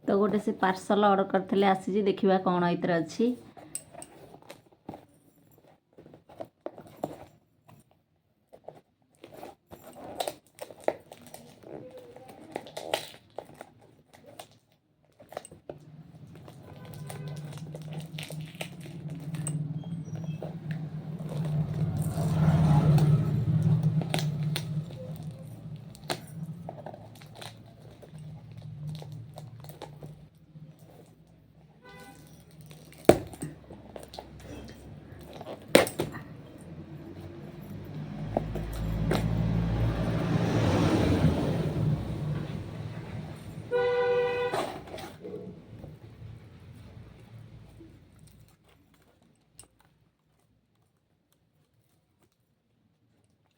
तो गोटे से पार्सल ऑर्डर करते आसी देखा कौन ये अच्छी।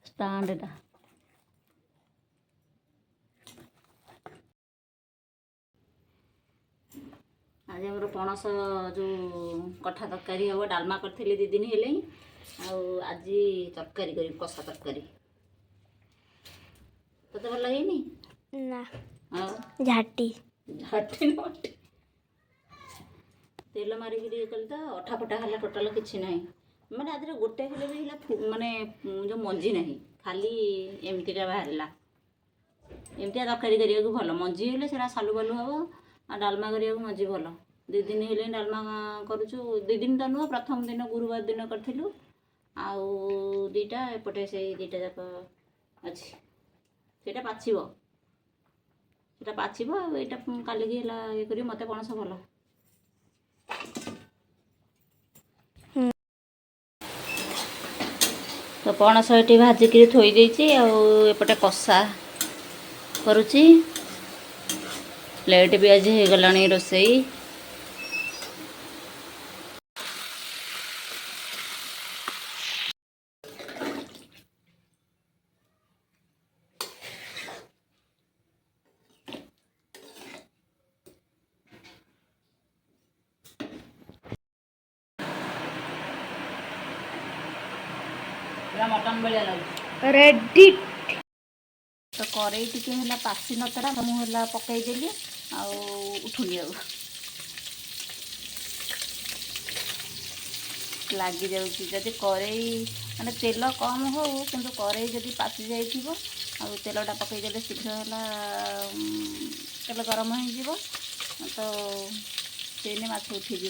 स्टैंड आज आम पणस जो कठा तरकारी हम डालमा करी 2 दिन है आज तरकारी कर कषा तरकारी तो भल लगे ना झाटी झाटी तेल मारिक कल तो अठा फटा है टोटाल किसी ना मैंने आज गोटे हेल्ले भी माने जो मंजी ना खाली एमतीटा बाहर एमती तरकारी करने भल मंजी हेल्ले से सालू बालू हम आ डालमा करने मंजी भल 2 दिन हेल्ले डालमा करुचु 2 दिन तो नुह प्रथम दिन गुरुवार दिन करूँ आउ 2टा एपटे से 2टा जाक अच्छी से पाचिब यहाँ काली ये कर मत पणस भल तो पणस ये भाजिक थोई देती आउटे कषा करुच्ची प्लेट भी आज हो गला रोसई मटन भाया लगे रेडी तो कड़ई टी है पासी नतरा मुझे पकईदेली उठुनी लगी जाती कड़ई माने तेल कम हो कि कड़ई जदि पासी जाइए तेलटा पकईदे शीघ्र है तेल गरम हो तो से माछ उठीज।